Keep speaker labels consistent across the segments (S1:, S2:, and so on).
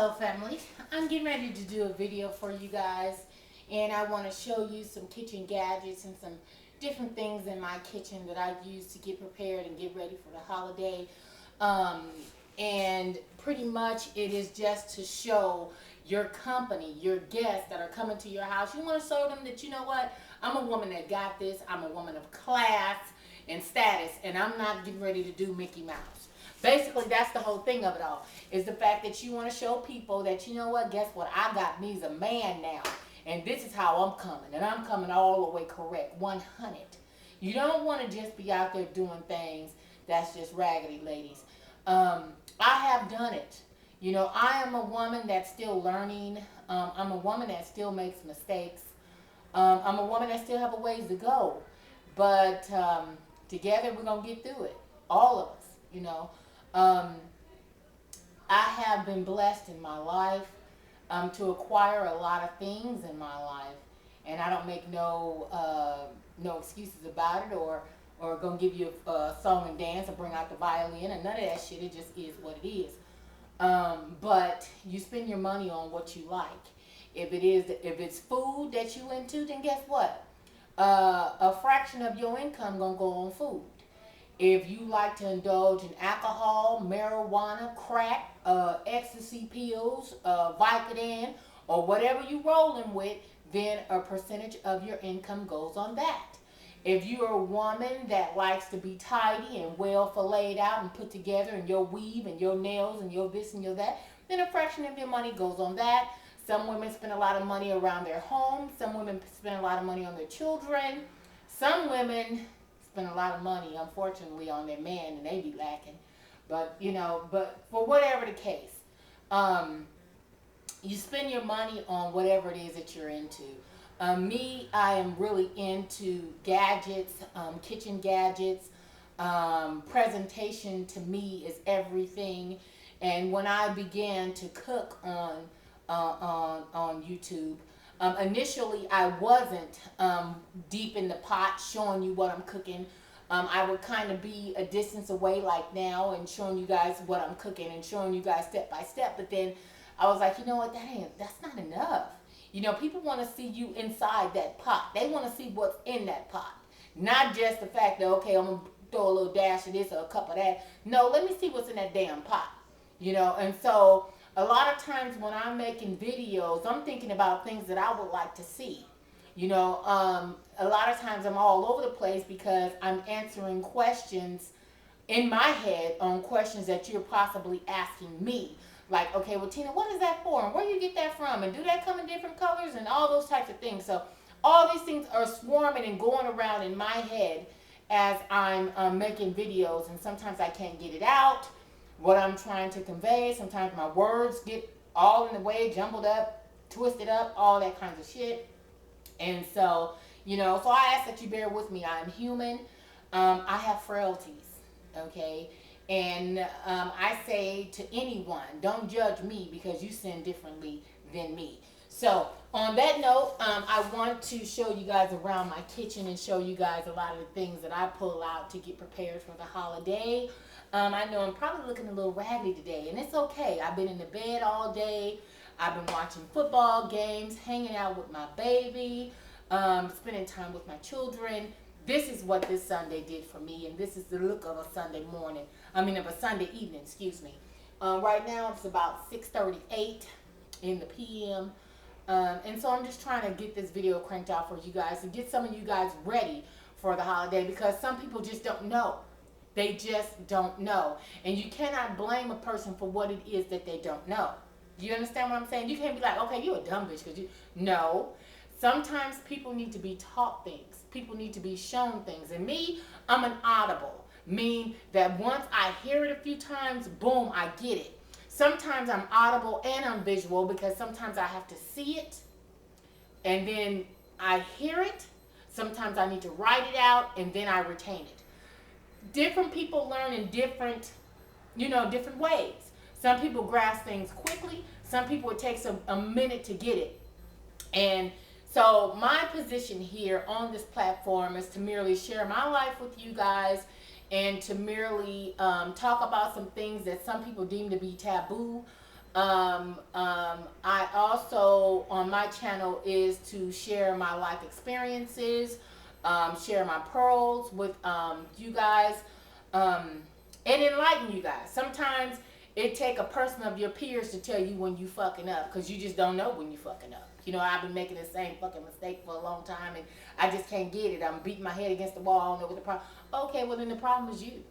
S1: Hello family, I'm getting ready to do a video for you guys, and I want to show you some kitchen gadgets and some different things in my kitchen that I use to get prepared and get ready for the holiday. um, and pretty much it is just to show your company, your guests that are coming to your house. You want to show them that, you know what, I'm a woman that got this. I'm a woman of class and status, and I'm not getting ready to do Mickey Mouse. Basically, that's the whole thing of it all, is the fact that you want to show people that, you know what, guess what, I got me's a man now, and this is how I'm coming, and I'm coming all the way correct, 100. You don't want to just be out there doing things that's just raggedy, ladies. I have done it. You know, I am a woman that's still learning. I'm a woman that still makes mistakes. I'm a woman that still have a ways to go. But together we're going to get through it. All of us, you know. Um, I have been blessed in my life to acquire a lot of things in my life. And I don't make no excuses about it, or gonna give you a song and dance or bring out the violin and none of that shit. It just is what it is. But you spend your money on what you like. If it's food that you into, then guess what? A fraction of your income gonna go on food. If you like to indulge in alcohol, marijuana, crack, ecstasy pills, Vicodin, or whatever you rolling with, then a percentage of your income goes on that. If you're a woman that likes to be tidy and well filleted out and put together, and your weave and your nails and your this and your that, then a fraction of your money goes on that. Some women spend a lot of money around their home. Some women spend a lot of money on their children. Some women spend a lot of money, unfortunately, on their man, and they be lacking. But, you know, but for whatever the case, you spend your money on whatever it is that you're into. Me, I am really into gadgets, kitchen gadgets. Presentation to me is everything. And when I began to cook on YouTube, initially I wasn't deep in the pot showing you what I'm cooking. I would kind of be a distance away like now and showing you guys what I'm cooking and showing you guys step by step. But then I was like, you know what, that's not enough. You know, people want to see you inside that pot. They want to see what's in that pot. Not just the fact that, okay, I'm going to throw a little dash of this or a cup of that. No, let me see what's in that damn pot. You know, and so a lot of times when I'm making videos, I'm thinking about things that I would like to see. You know, a lot of times I'm all over the place because I'm answering questions in my head on questions that you're possibly asking me. Like, okay, well, Tina, what is that for? And where do you get that from? And do that come in different colors? And all those types of things. So all these things are swarming and going around in my head as I'm making videos. And sometimes I can't get it out, what I'm trying to convey. Sometimes my words get all in the way, jumbled up, twisted up, all that kinds of shit. And so, you know, so I ask that you bear with me. I'm human. I have frailties, okay? And I say to anyone, don't judge me because you sin differently than me. So on that note, I want to show you guys around my kitchen and show you guys a lot of the things that I pull out to get prepared for the holiday. I know I'm probably looking a little raggedy today, and it's okay. I've been in the bed all day. I've been watching football games, hanging out with my baby, spending time with my children. This is what this Sunday did for me, and this is the look of a Sunday morning. Of a Sunday evening, excuse me. Right now it's about 6:38 in the p.m. And so I'm just trying to get this video cranked out for you guys and get some of you guys ready for the holiday, because some people just don't know. They just don't know. And you cannot blame a person for what it is that they don't know. Do you understand what I'm saying? You can't be like, okay, you're a dumb bitch because you... No. Sometimes people need to be taught things. People need to be shown things. And me, I'm an audible. Meaning that once I hear it a few times, boom, I get it. Sometimes I'm audible and I'm visual, because sometimes I have to see it and then I hear it. Sometimes I need to write it out and then I retain it. Different people learn in different ways. Some people grasp things quickly. Some people, it takes a minute to get it. And so my position here on this platform is to merely share my life with you guys, and to merely talk about some things that some people deem to be taboo. I also, on my channel, is to share my life experiences, share my pearls with you guys, and enlighten you guys. Sometimes it take a person of your peers to tell you when you fucking up, because you just don't know when you fucking up. You know, I've been making the same fucking mistake for a long time, and I just can't get it. I'm beating my head against the wall. I don't know what the problem. Okay, well then the problem is you.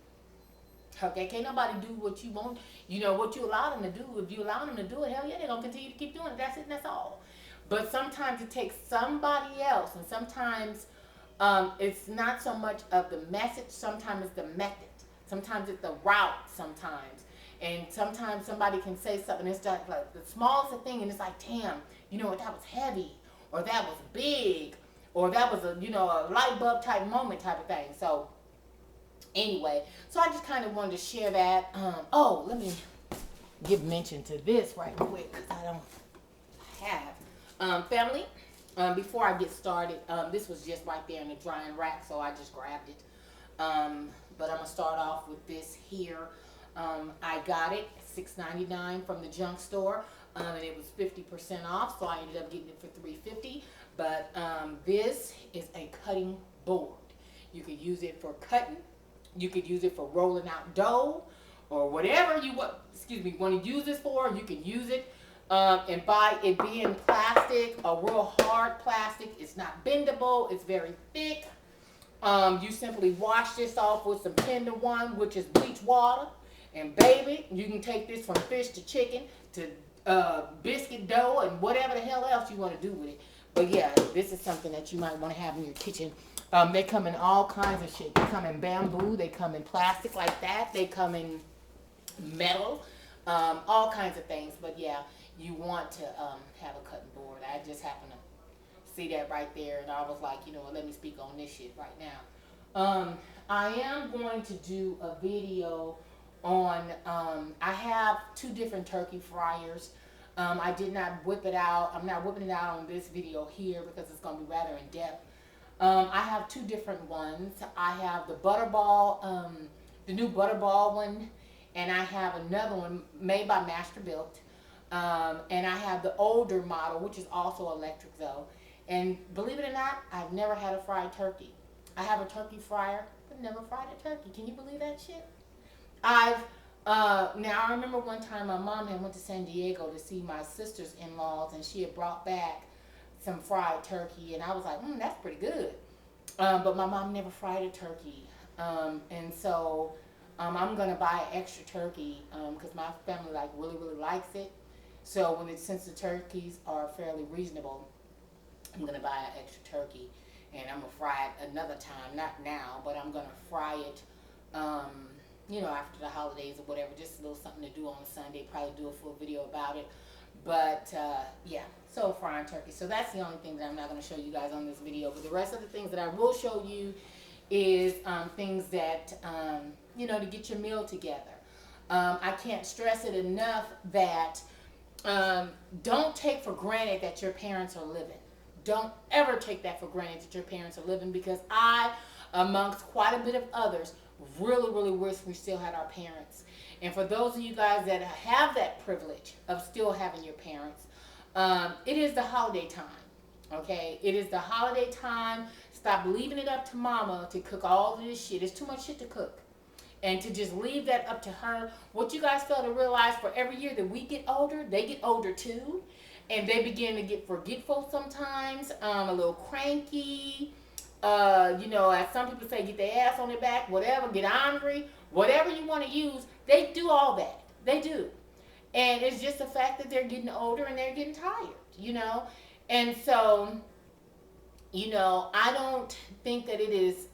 S1: Okay, can't nobody do what you want, you know, what you allow them to do. If you allow them to do it, hell yeah, they're going to continue to keep doing it. That's it and that's all. But sometimes it takes somebody else, and sometimes it's not so much of the message, sometimes it's the method. Sometimes it's the route sometimes. And sometimes somebody can say something, it's just like the smallest thing, and it's like, damn, you know what, that was heavy, or that was big, or that was a, you know, a light bulb type moment type of thing. So anyway, so I just kind of wanted to share that. Oh, let me give mention to this right quick, because I don't have. Family, before I get started, this was just right there in the drying rack, so I just grabbed it. But I'm going to start off with this here. I got it $6.99 from the junk store, and it was 50% off, so I ended up getting it for $3.50. But this is a cutting board. You could use it for cutting. You could use it for rolling out dough, or whatever you want to use this for. You can use it, and by it being plastic, a real hard plastic, it's not bendable. It's very thick. You simply wash this off with some Tender One, which is bleach water, and baby, you can take this from fish to chicken to biscuit dough and whatever the hell else you want to do with it. But yeah, this is something that you might want to have in your kitchen. They come in all kinds of shit. They come in bamboo. They come in plastic like that. They come in metal. All kinds of things. But yeah, you want to have a cutting board. I just happen to see that right there, and I was like, you know what, let me speak on this shit right now. I am going to do a video on, I have 2 different turkey fryers. I did not whip it out. I'm not whipping it out on this video here because it's going to be rather in depth. I have 2 different ones. I have the Butterball, the new Butterball one, and I have another one made by Masterbuilt. And I have the older model, which is also electric though. And believe it or not, I've never had a fried turkey. I have a turkey fryer, but never fried a turkey. Can you believe that shit? Now I remember one time my mom had went to San Diego to see my sister's in-laws, and she had brought back some fried turkey, and I was like, that's pretty good. But my mom never fried a turkey. And so I'm gonna buy an extra turkey because my family like really likes it. So since the turkeys are fairly reasonable, I'm gonna buy an extra turkey, and I'm gonna fry it another time. Not now, but I'm gonna fry it. You know, after the holidays or whatever, just a little something to do on Sunday. Probably do a full video about it. But yeah, so frying turkey. So that's the only thing that I'm not going to show you guys on this video. But the rest of the things that I will show you is things that, you know, to get your meal together. I can't stress it enough that don't take for granted that your parents are living. Don't ever take that for granted that your parents are living, because I, amongst quite a bit of others, really wish we still had our parents. And for those of you guys that have that privilege of still having your parents, it is the holiday time, okay? It is the holiday time. Stop leaving it up to mama to cook all of this shit. It's too much shit to cook. And to just leave that up to her. What you guys fail to realize, for every year that we get older, they get older too. And they begin to get forgetful sometimes, a little cranky. You know, as some people say, get their ass on their back, whatever, get angry, whatever you want to use, they do all that. They do. And it's just the fact that they're getting older and they're getting tired, you know. And so, you know, I don't think that it is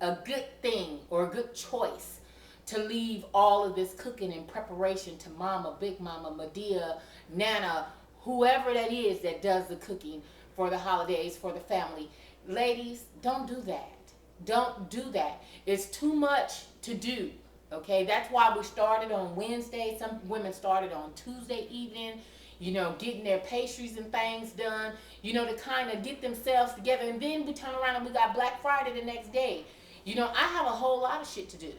S1: a good thing or a good choice to leave all of this cooking and preparation to mama, big mama, Medea, Nana, whoever that is that does the cooking for the holidays, for the family. Ladies, don't do that. Don't do that. It's too much to do. Okay, that's why we started on Wednesday. Some women started on Tuesday evening, you know, getting their pastries and things done, you know, to kind of get themselves together. And then we turn around and we got Black Friday the next day. You know, I have a whole lot of shit to do.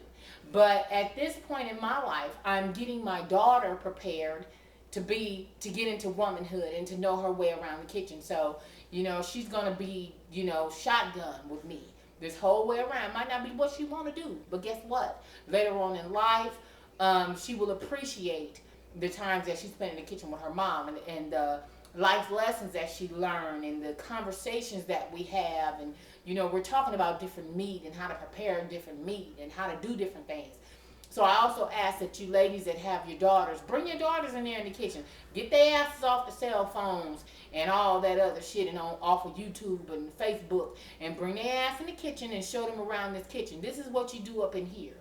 S1: But at this point in my life, I'm getting my daughter prepared to get into womanhood and to know her way around the kitchen. So, she's gonna be, shotgun with me this whole way around. Might not be what she wanna do, but guess what? Later on in life, she will appreciate the times that she spent in the kitchen with her mom, and the life lessons that she learned, and the conversations that we have. And we're talking about different meat and how to prepare different meat and how to do different things. So I also ask that you ladies that have your daughters, bring your daughters in there in the kitchen. Get their asses off the cell phones and all that other shit and off of YouTube and Facebook, and bring their ass in the kitchen and show them around this kitchen. This is what you do up in here.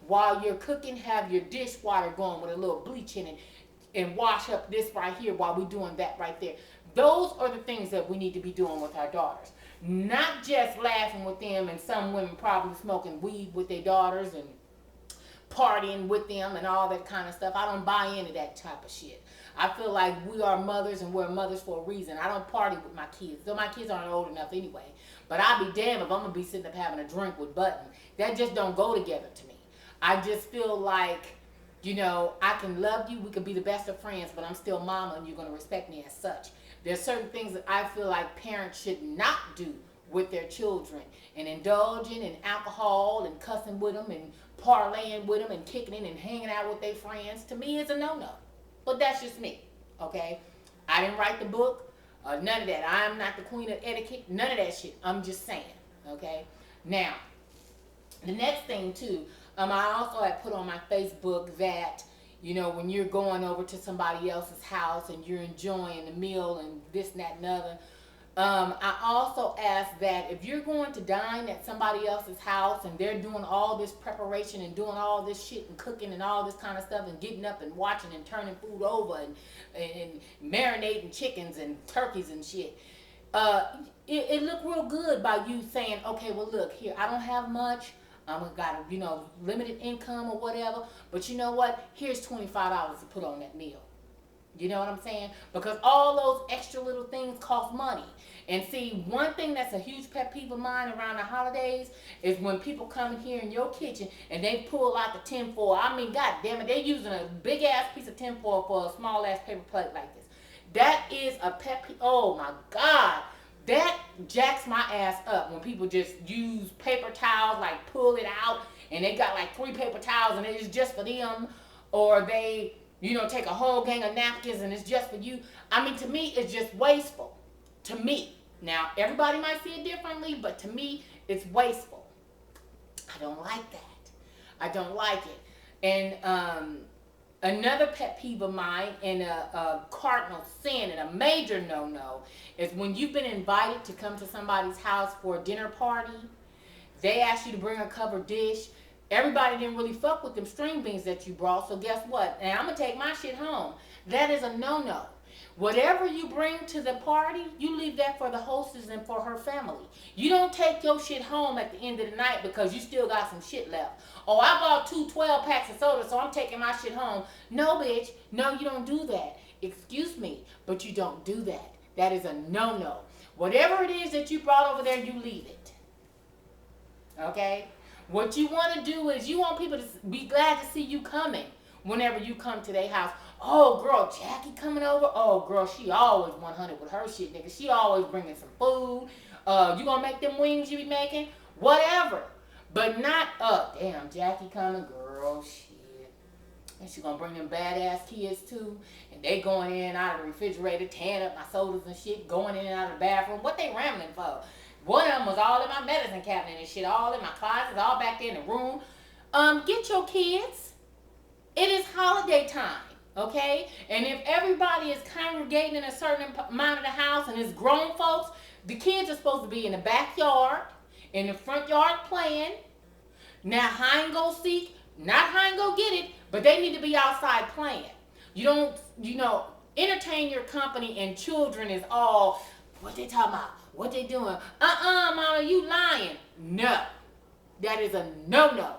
S1: While you're cooking, have your dishwater going with a little bleach in it and wash up this right here while we're doing that right there. Those are the things that we need to be doing with our daughters. Not just laughing with them, and some women probably smoking weed with their daughters and partying with them and all that kind of stuff. I don't buy into that type of shit. I feel like we are mothers and we're mothers for a reason. I don't party with my kids, though my kids aren't old enough anyway. But I'll be damned if I'm going to be sitting up having a drink with Button. That just don't go together to me. I just feel like, I can love you, we can be the best of friends, but I'm still mama and you're going to respect me as such. There's certain things that I feel like parents should not do with their children, and indulging in alcohol and cussing with them and parlaying with them and kicking in and hanging out with their friends. To me, it's a no-no. But that's just me, okay? I didn't write the book, none of that. I'm not the queen of etiquette, none of that shit. I'm just saying, okay? Now, the next thing too, I also had put on my Facebook that, when you're going over to somebody else's house and you're enjoying the meal and this and that and other, I also ask that if you're going to dine at somebody else's house and they're doing all this preparation and doing all this shit and cooking and all this kind of stuff and getting up and watching and turning food over and marinating chickens and turkeys and shit, it looked real good by you saying, okay, well look, here, I don't have much. I've got limited income or whatever, but you know what? Here's $25 to put on that meal. You know what I'm saying? Because all those extra little things cost money. And see, one thing that's a huge pet peeve of mine around the holidays is when people come in here in your kitchen and they pull out the tinfoil. I mean, god damn it, they're using a big ass piece of tinfoil for a small ass paper plate like this. That is a pet peeve. Oh my god. That jacks my ass up when people just use paper towels, like pull it out, and they got like 3 paper towels and it's just for them. Or they, take a whole gang of napkins and it's just for you. I mean, to me, it's just wasteful. To me. Now, everybody might see it differently, but to me, it's wasteful. I don't like that. I don't like it. And another pet peeve of mine, and a cardinal sin and a major no-no, is when you've been invited to come to somebody's house for a dinner party, they ask you to bring a covered dish. Everybody didn't really fuck with them string beans that you brought, so guess what? And I'm going to take my shit home. That is a no-no. Whatever you bring to the party, you leave that for the hostess and for her family. You don't take your shit home at the end of the night because you still got some shit left. Oh, I bought 2 12-packs of soda, so I'm taking my shit home. No, bitch. No, you don't do that. Excuse me, but you don't do that. That is a no-no. Whatever it is that you brought over there, you leave it. Okay? What you want to do is you want people to be glad to see you coming whenever you come to their house. Oh, girl, Jackie coming over? Oh, girl, she always 100 with her shit, nigga. She always bringing some food. You gonna make them wings you be making? Whatever. But not, damn, Jackie coming, girl, shit. And she gonna bring them badass kids, too. And they going in and out of the refrigerator, tearing up my sodas and shit, going in and out of the bathroom. What they rambling for? One of them was all in my medicine cabinet and shit, all in my closets, all back there in the room. Get your kids. It is holiday time, okay? And if everybody is congregating in a certain amount of the house and it's grown folks, the kids are supposed to be in the backyard, in the front yard playing. Now, hide and go seek, not hide and go get it, but they need to be outside playing. You don't, entertain your company and children is all, what they talking about? What they doing? Mama, you lying. No. That is a no-no.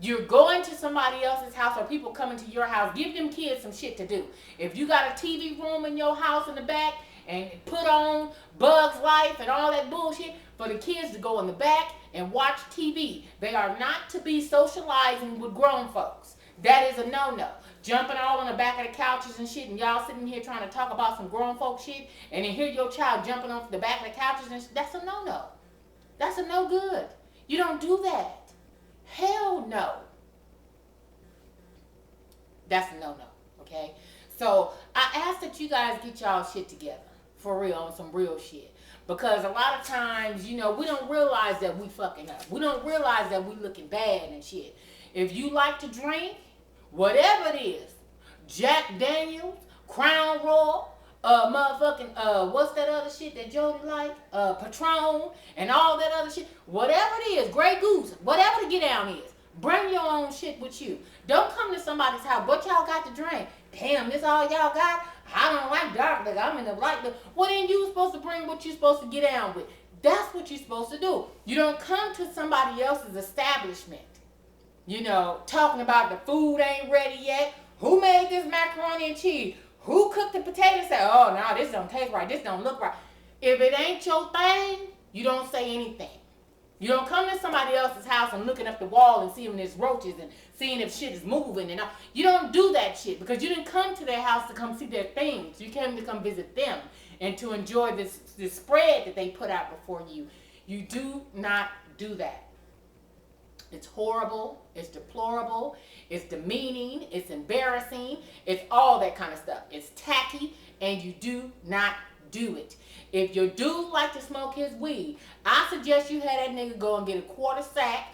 S1: You're going to somebody else's house or people coming to your house. Give them kids some shit to do. If you got a TV room in your house in the back and put on Bugs Life and all that bullshit for the kids to go in the back and watch TV. They are not to be socializing with grown folks. That is a no-no. Jumping all on the back of the couches and shit, and y'all sitting here trying to talk about some grown folk shit, and then hear your child jumping off the back of the couches and shit, that's a no-no. That's a no good. You don't do that. Hell no. That's a no-no, okay? So I ask that you guys get y'all shit together, for real, on some real shit. Because a lot of times, you know, we don't realize that we fucking up. We don't realize that we looking bad and shit. If you like to drink, whatever it is, Jack Daniels, Crown Royal, what's that other shit that Jody like? Patron, and all that other shit. Whatever it is, Grey Goose, whatever the get down is, bring your own shit with you. Don't come to somebody's house. What y'all got to drink? Damn, this all y'all got? I don't like dark liquor. I'm in the light liquor. Well, then you supposed to bring what you supposed to get down with. That's what you're supposed to do. You don't come to somebody else's establishment, you know, talking about the food ain't ready yet. Who made this macaroni and cheese? Who cooked the potatoes? Say, oh, no, this don't taste right. This don't look right. If it ain't your thing, you don't say anything. You don't come to somebody else's house and looking up the wall and seeing there's roaches and seeing if shit is moving. And all. You don't do that shit because you didn't come to their house to come see their things. You came to come visit them and to enjoy this spread that they put out before you. You do not do that. It's horrible. It's deplorable. It's demeaning. It's embarrassing. It's all that kind of stuff. It's tacky, and you do not do it. If your dude like to smoke his weed, I suggest you have that nigga go and get a quarter sack.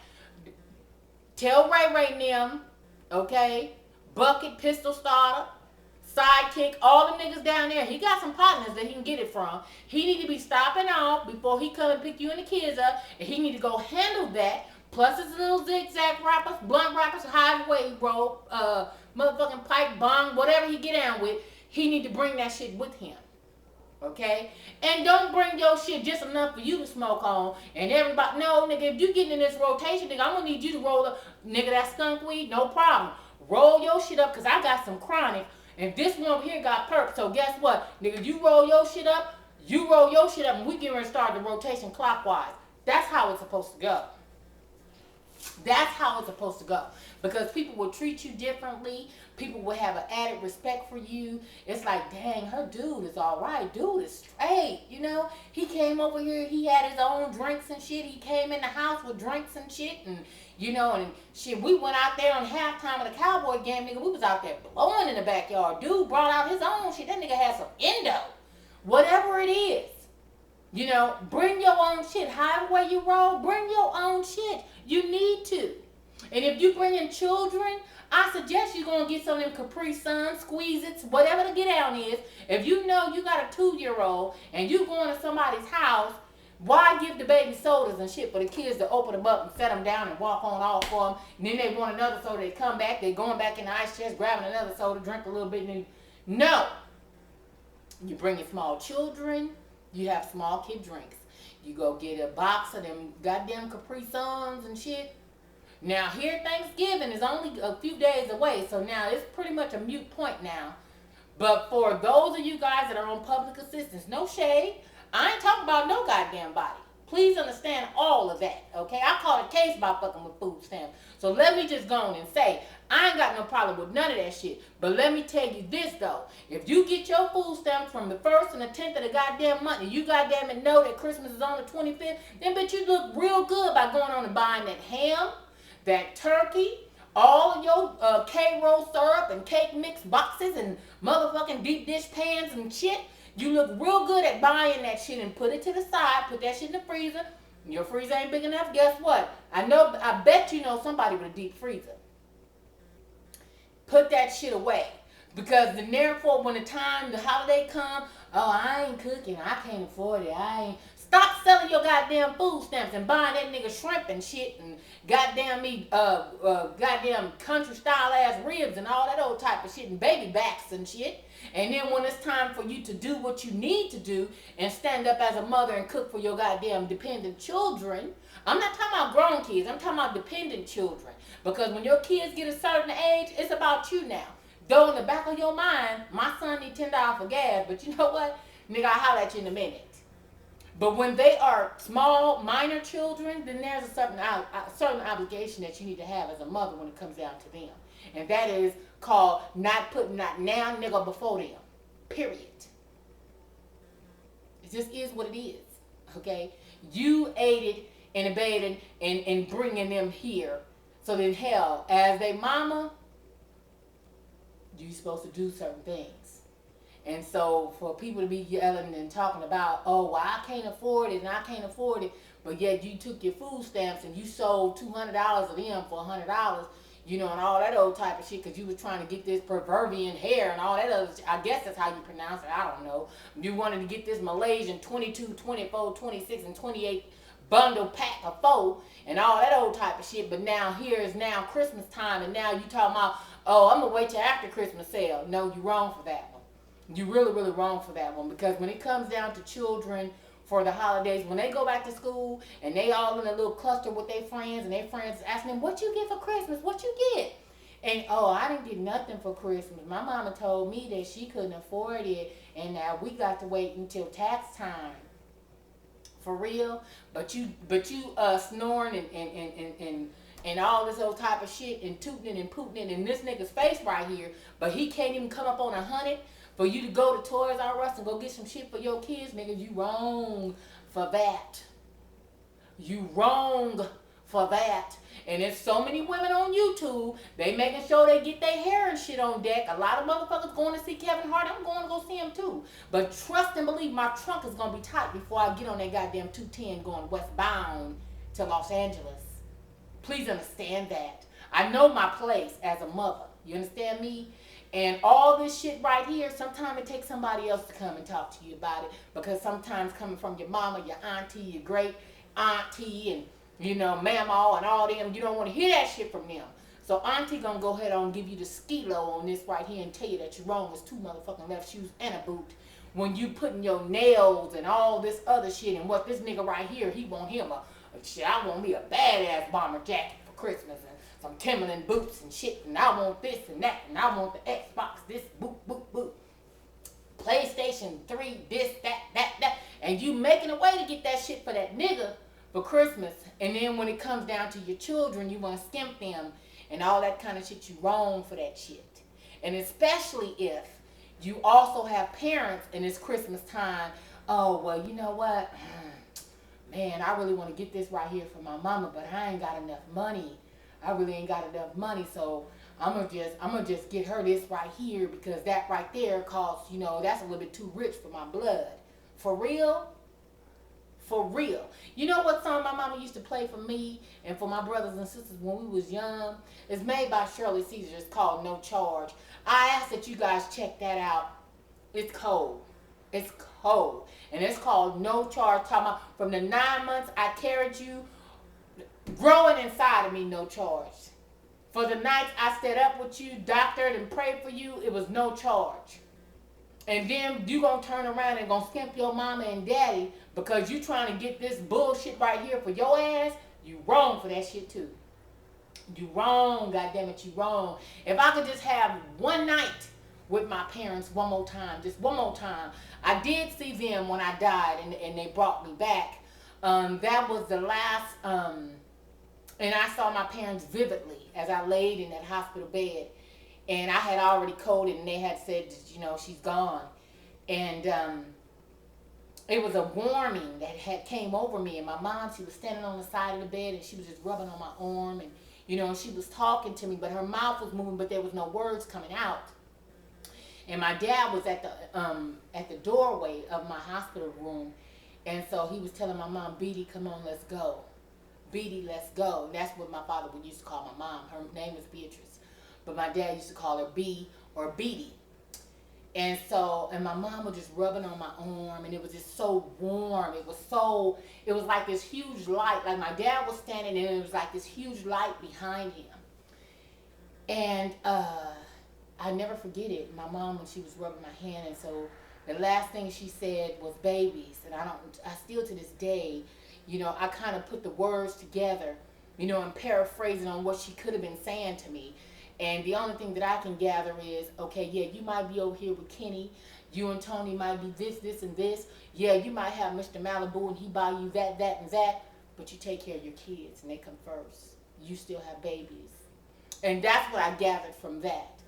S1: Tell Ray and them, okay, bucket, pistol starter, sidekick, all the niggas down there. He got some partners that he can get it from. He need to be stopping off before he come and pick you and the kids up, and he need to go handle that. Plus his little zigzag rappers, blunt rappers, highway rope, motherfucking pipe, bong, whatever he get down with, he need to bring that shit with him. Okay? And don't bring your shit just enough for you to smoke on. And everybody, no, nigga, if you getting in this rotation, nigga, I'm gonna need you to roll up. Nigga, that skunk weed, no problem. Roll your shit up, because I got some chronic. And this one over here got perp. So guess what? Nigga, you roll your shit up, and we get ready to start the rotation clockwise. That's how it's supposed to go. That's how it's supposed to go. Because people will treat you differently. People will have an added respect for you. It's like, dang, her dude is all right. Dude is straight, you know. He came over here. He had his own drinks and shit. He came in the house with drinks and shit. And, you know, and shit, we went out there on halftime of the Cowboy game, nigga. We was out there blowing in the backyard. Dude brought out his own shit. That nigga had some endo. Whatever it is. You know, bring your own shit. However you roll, bring your own shit. You need to. And if you bring in children, I suggest you going to get some of them Capri Sun, Squeeze-Its, whatever the get down is. If you know you got a 2-year-old and you going to somebody's house, why give the baby sodas and shit for the kids to open them up and set them down and walk on all for them? And then they want another soda. They come back. They going back in the ice chest, grabbing another soda, drink a little bit. And then, no. You bring in small children. You have small kid drinks. You go get a box of them goddamn Capri Suns and shit. Now, here Thanksgiving is only a few days away, so now it's pretty much a moot point now. But for those of you guys that are on public assistance, no shade, I ain't talking about no goddamn body. Please understand all of that, okay? I caught a case by fucking with food stamps. So let me just go on and say, I ain't got no problem with none of that shit. But let me tell you this, though. If you get your food stamps from the 1st and the 10th of the goddamn month, and you goddamn it know that Christmas is on the 25th, then bitch, you look real good by going on and buying that ham, that turkey, all of your K-roll syrup and cake mix boxes and motherfucking deep dish pans and shit. You look real good at buying that shit and put it to the side, put that shit in the freezer. Your freezer ain't big enough, guess what? I bet you know somebody with a deep freezer. Put that shit away. Because then therefore when the holiday come, oh, I ain't cooking, I can't afford it, Stop selling your goddamn food stamps and buying that nigga shrimp and shit and goddamn goddamn country style ass ribs and all that old type of shit and baby backs and shit. And then when it's time for you to do what you need to do and stand up as a mother and cook for your goddamn dependent children, I'm not talking about grown kids, I'm talking about dependent children. Because when your kids get a certain age, it's about you now. Though in the back of your mind, my son need $10 for gas, but you know what? Nigga, I'll holler at you in a minute. But when they are small, minor children, then there's a certain obligation that you need to have as a mother when it comes down to them. And that is called not putting that now nigga before them. Period. It just is what it is. Okay? You aided and abetted in bringing them here. So then hell, as they mama, you're supposed to do certain things. And so for people to be yelling and talking about, oh, well, I can't afford it and I can't afford it, but yet you took your food stamps and you sold $200 of them for $100, you know, and all that old type of shit because you was trying to get this Pervervian hair and all that other shit. I guess that's how you pronounce it. I don't know. You wanted to get this Malaysian 22, 24, 26, and 28 bundle pack of 4 and all that old type of shit. But now here is now Christmas time and now you talking about, oh, I'm going to wait till after Christmas sale. No, you're wrong for that one. You're really, really wrong for that one because when it comes down to children for the holidays, when they go back to school and they all in a little cluster with their friends and their friends asking them, what you get for Christmas? What you get? And, oh, I didn't get nothing for Christmas. My mama told me that she couldn't afford it and that we got to wait until tax time. For real? But you snoring and all this old type of shit and tooting and pooting in this nigga's face right here, but he can't even come up on 100 for you to go to Toys R Us and go get some shit for your kids, nigga. You wrong for that. You wrong for that. And there's so many women on YouTube, they making sure they get their hair and shit on deck. A lot of motherfuckers going to see Kevin Hart. I'm going to go see him too. But trust and believe my trunk is going to be tight before I get on that goddamn 210 going westbound to Los Angeles. Please understand that. I know my place as a mother. You understand me? And all this shit right here, sometimes it takes somebody else to come and talk to you about it. Because sometimes coming from your mama, your auntie, your great auntie, and you know, mamaw and all them, you don't want to hear that shit from them. So auntie gonna go ahead and give you the skilo on this right here and tell you that you're wrong. It's 2 motherfucking left shoes and a boot. When you putting your nails and all this other shit and what this nigga right here, he want him a shit. I want me a badass bomber jacket for Christmas and some Timberland boots and shit. And I want this and that and I want the Xbox, this, boot. PlayStation 3, this, that. And you making a way to get that shit for that nigga for Christmas, and then when it comes down to your children, you want to skimp them and all that kind of shit. You wrong for that shit. And especially if you also have parents and it's Christmas time. Oh, well, you know what? Man, I really want to get this right here for my mama, but I ain't got enough money. I really ain't got enough money, so I'm gonna just get her this right here because that right there costs, you know, that's a little bit too rich for my blood. For real? For real. You know what song my mama used to play for me and for my brothers and sisters when we was young? It's made by Shirley Caesar. It's called No Charge. I ask that you guys check that out. It's cold. It's cold. And it's called No Charge. Talking about from the 9 months I carried you, growing inside of me, no charge. For the nights I stayed up with you, doctored and prayed for you, it was no charge. And then you gonna turn around and gonna skimp your mama and daddy because you trying to get this bullshit right here for your ass. You wrong for that shit too. You wrong, goddammit, you wrong. If I could just have one night with my parents one more time, just one more time. I did see them when I died and they brought me back. That was the last, and I saw my parents vividly as I laid in that hospital bed. And I had already coded and they had said, you know, she's gone. And it was a warming that had came over me. And my mom, she was standing on the side of the bed and she was just rubbing on my arm. And, you know, she was talking to me, but her mouth was moving, but there was no words coming out. And my dad was at the doorway of my hospital room. And so he was telling my mom, Beatty, come on, let's go. Beatty, let's go. And that's what my father would used to call my mom. Her name was Beatrice. But my dad used to call her B or Beatty. And so, and my mom was just rubbing on my arm and it was just so warm. It was like this huge light. Like my dad was standing and it was like this huge light behind him. And I never forget it. My mom, when she was rubbing my hand, and so the last thing she said was babies. And I still to this day, you know, I kind of put the words together, you know, and paraphrasing on what she could have been saying to me. And the only thing that I can gather is, okay, yeah, you might be over here with Kenny. You and Tony might be this, and this. Yeah, you might have Mr. Malibu and he buy you that, and that. But you take care of your kids and they come first. You still have babies. And that's what I gathered from that.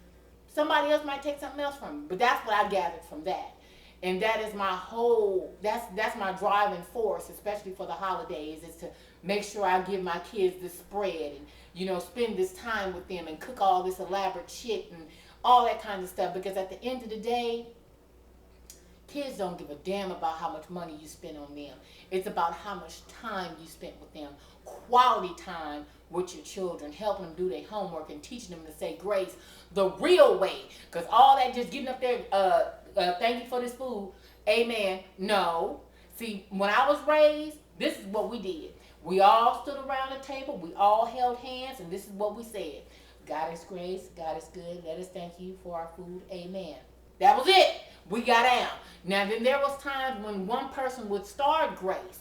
S1: Somebody else might take something else from me, but that's what I gathered from that. And that is my whole, that's my driving force, especially for the holidays, is to make sure I give my kids this spread and, you know, spend this time with them and cook all this elaborate shit and all that kind of stuff. Because at the end of the day, kids don't give a damn about how much money you spend on them. It's about how much time you spent with them. Quality time with your children, helping them do their homework and teaching them to say grace the real way. Because all that just getting up there, thank you for this food, amen. No. See, when I was raised, this is what we did. We all stood around the table, we all held hands, and this is what we said. God is grace, God is good, let us thank you for our food, amen. That was it. We got out. Now then there was times when one person would start grace,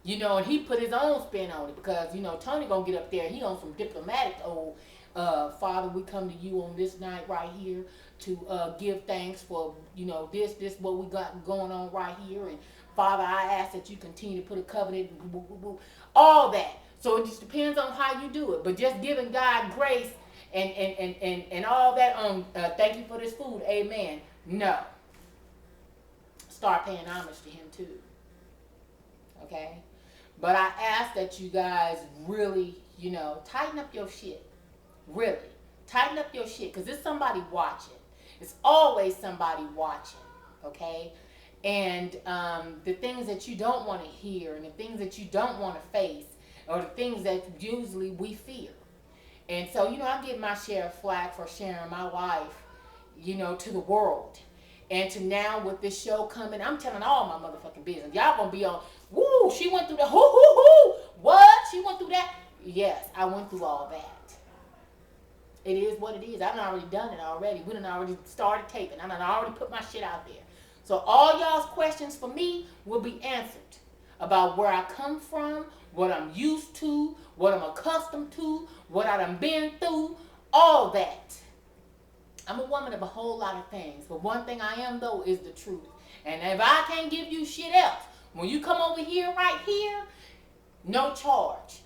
S1: you know, and he put his own spin on it, because, you know, Tony gonna get up there, he on some diplomatic old, Father, we come to you on this night right here to give thanks for, you know, this what we got going on right here, and Father, I ask that you continue to put a covenant, all that. So it just depends on how you do it, but just giving God grace and all that on thank you for this food, amen. No. Start paying homage to him too. Okay? But I ask that you guys really, you know, tighten up your shit. Really. Tighten up your shit, because there's somebody watching. It's always somebody watching. Okay? And the things that you don't want to hear and the things that you don't want to face are the things that usually we fear. And so, you know, I get my share of flack for sharing my life, you know, to the world. And to now with this show coming, I'm telling all my motherfucking business. Y'all gonna be on, woo, she went through the what? She went through that? Yes, I went through all that. It is what it is. I done already done it already. We done already started taping. I done already put my shit out there. So all y'all's questions for me will be answered about where I come from, what I'm used to, what I'm accustomed to, what I done been through, all that. I'm a woman of a whole lot of things, but one thing I am, though, is the truth. And if I can't give you shit else, when you come over here, right here, no charge.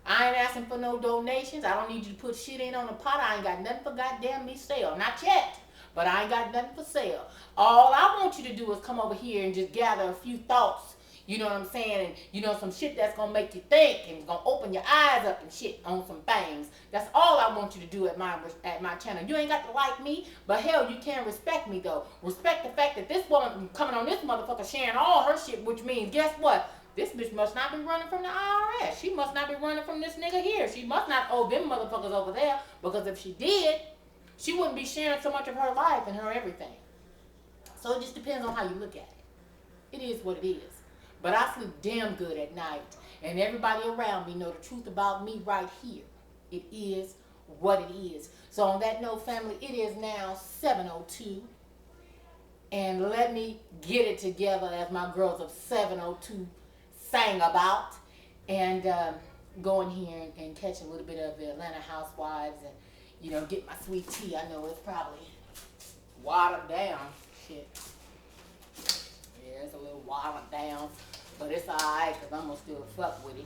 S1: I ain't asking for no donations. I don't need you to put shit in on the pot. I ain't got nothing for goddamn me sale. Not yet, but I ain't got nothing for sale. All I want you to do is come over here and just gather a few thoughts. You know what I'm saying? And, you know, some shit that's going to make you think and going to open your eyes up and shit on some things. That's all I want you to do at my channel. You ain't got to like me, but hell, you can respect me, though. Respect the fact that this woman coming on this motherfucker sharing all her shit, which means, guess what? This bitch must not be running from the IRS. She must not be running from this nigga here. She must not owe them motherfuckers over there, because if she did, she wouldn't be sharing so much of her life and her everything. So it just depends on how you look at it. It is what it is. But I sleep damn good at night. And everybody around me know the truth about me right here. It is what it is. So on that note, family, it is now 7:02. And let me get it together, as my girls of 7:02 sang about. And go in here and catch a little bit of the Atlanta Housewives. And, you know, get my sweet tea. I know it's probably watered down. Shit. Yeah, it's a little watered down. But it's alright, because I'm going to still fuck with it.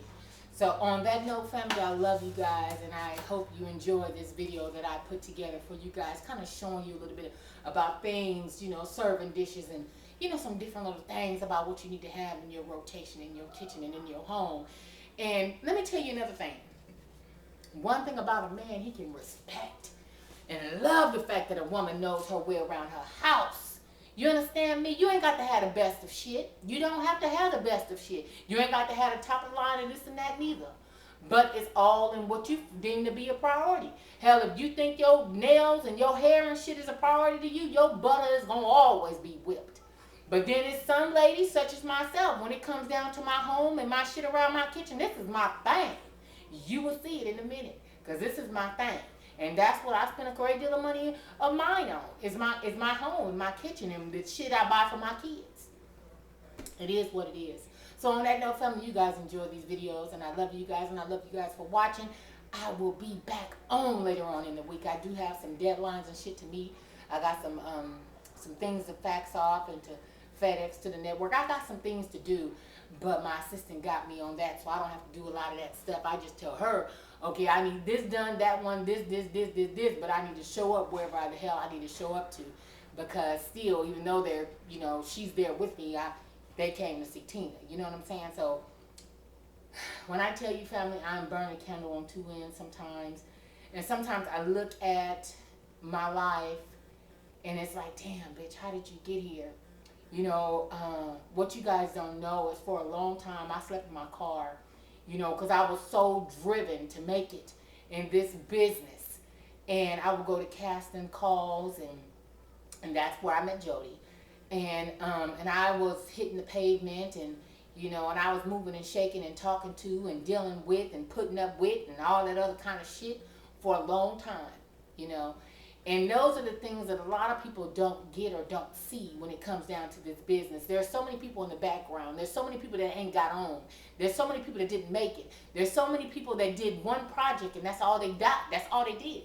S1: So on that note, family, I love you guys. And I hope you enjoy this video that I put together for you guys. Kind of showing you a little bit about things, you know, serving dishes and, you know, some different little things about what you need to have in your rotation, in your kitchen, and in your home. And let me tell you another thing. One thing about a man, he can respect and love the fact that a woman knows her way around her house. You understand me? You ain't got to have the best of shit. You don't have to have the best of shit. You ain't got to have the top of the line and this and that neither. But it's all in what you deem to be a priority. Hell, if you think your nails and your hair and shit is a priority to you, your butter is going to always be whipped. But then it's some ladies, such as myself, when it comes down to my home and my shit around my kitchen, this is my thing. You will see it in a minute, because this is my thing. And that's what I spend a great deal of money of mine on. Is my home, and my kitchen, and the shit I buy for my kids. It is what it is. So on that note, family, you guys enjoy these videos, and I love you guys, and I love you guys for watching. I will be back on later on in the week. I do have some deadlines and shit to meet. I got some things to fax off and to FedEx to the network. I got some things to do, but my assistant got me on that, so I don't have to do a lot of that stuff. I just tell her, Okay, I need this done, that one, this, but I need to show up wherever the hell I need to show up to, because still, even though they're, she's there with me, they came to see Tina. You know what I'm saying? So when I tell you, family, I'm burning a candle on two ends sometimes, and sometimes I look at my life, and it's like, damn, bitch, how did you get here? What you guys don't know is for a long time I slept in my car, because I was so driven to make it in this business. And I would go to casting calls, and that's where I met Jody. And I was hitting the pavement, and and I was moving and shaking and talking to and dealing with and putting up with and all that other kind of shit for a long time, And those are the things that a lot of people don't get or don't see when it comes down to this business. There's so many people in the background. There's so many people that ain't got on. There's so many people that didn't make it. There's so many people that did one project and that's all they got. That's all they did.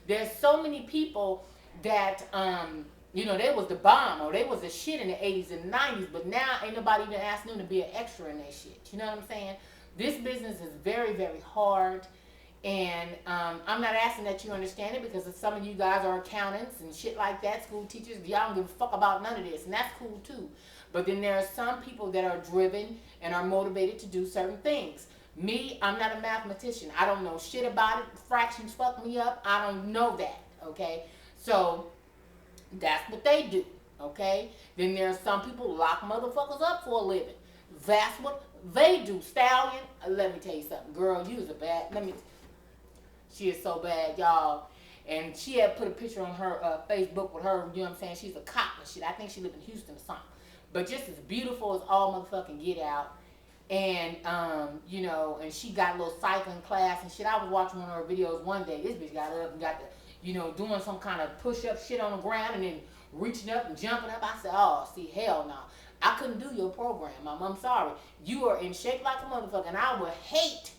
S1: There's so many people that, they was the bomb or they was the shit in the 80s and 90s, but now ain't nobody even asking them to be an extra in that shit. You know what I'm saying? This business is very, very hard. And I'm not asking that you understand it, because some of you guys are accountants and shit like that, school teachers. Y'all don't give a fuck about none of this, and that's cool too. But then there are some people that are driven and are motivated to do certain things. Me, I'm not a mathematician. I don't know shit about it. Fractions fuck me up. I don't know that, okay? So that's what they do, okay? Then there are some people lock motherfuckers up for a living. That's what they do. Stallion, let me tell you something. Girl, you was a bad, she is so bad, y'all. And she had put a picture on her Facebook with her, you know what I'm saying? She's a cop and shit. I think she lived in Houston or something. But just as beautiful as all motherfucking get out. And, and she got a little cycling class and shit. I was watching one of her videos one day. This bitch got up and got the, doing some kind of push-up shit on the ground and then reaching up and jumping up. I said, oh, see, hell no. I couldn't do your program, Mom. I'm sorry. You are in shape like a motherfucker, and I would hate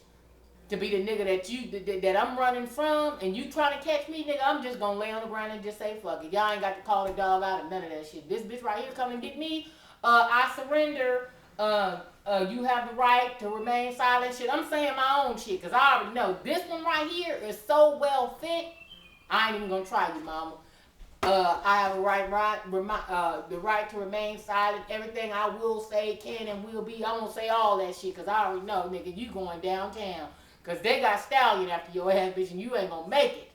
S1: to be the nigga that I'm running from, and you trying to catch me, nigga. I'm just gonna lay on the ground and just say fuck it. Y'all ain't got to call the dog out and none of that shit. This bitch right here come and get me. I surrender. You have the right to remain silent. Shit, I'm saying my own shit, cause I already know this one right here is so well fit. I ain't even gonna try you, mama. I have the right to remain silent. Everything I will say, can, and will be. I'm gonna say all that shit, cause I already know, nigga, you going downtown. Because they got stallion after your ass, bitch, and you ain't going to make it.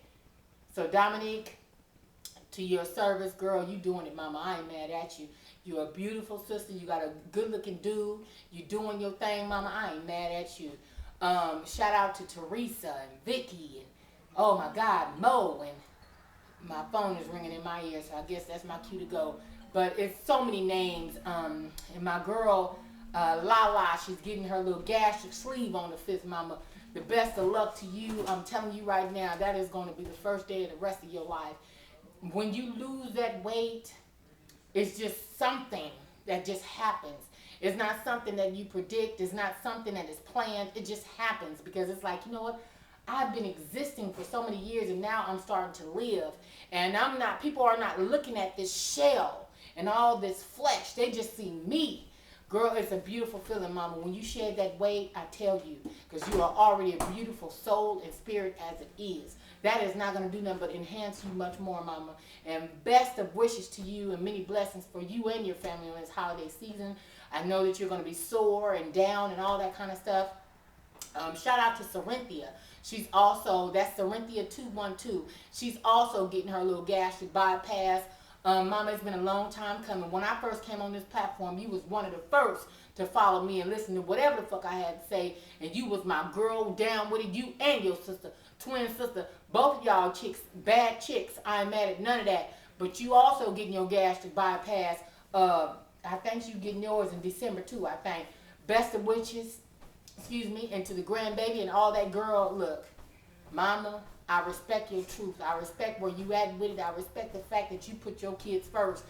S1: So, Dominique, to your service, girl, you doing it, mama. I ain't mad at you. You're a beautiful sister. You got a good-looking dude. You doing your thing, mama. I ain't mad at you. Shout out to Teresa and Vicky and, oh, my God, Mo. And my phone is ringing in my ear, so I guess that's my cue to go. But it's so many names. And my girl, Lala, she's getting her little gastric sleeve on the 5th, mama. The best of luck to you. I'm telling you right now, that is going to be the first day of the rest of your life. When you lose that weight, it's just something that just happens. It's not something that you predict. It's not something that is planned. It just happens because it's like, you know what? I've been existing for so many years and now I'm starting to live. And people are not looking at this shell and all this flesh. They just see me. Girl, it's a beautiful feeling, mama. When you shed that weight, I tell you, because you are already a beautiful soul and spirit as it is. That is not going to do nothing but enhance you much more, mama. And best of wishes to you and many blessings for you and your family on this holiday season. I know that you're going to be sore and down and all that kind of stuff. Shout out to Sarinthia. She's also, that's Sarinthia 212. She's also getting her little gastric bypass. Mama, it's been a long time coming. When I first came on this platform, you was one of the first to follow me and listen to whatever the fuck I had to say. And you was my girl, down with it. You and your sister, twin sister, both of y'all chicks, bad chicks. I ain't mad at none of that. But you also getting your gastric bypass. I think you getting yours in December too, I think. Best of wishes, and to the grandbaby and all that. Girl, look, mama, I respect your truth. I respect where you at with it. I respect the fact that you put your kids first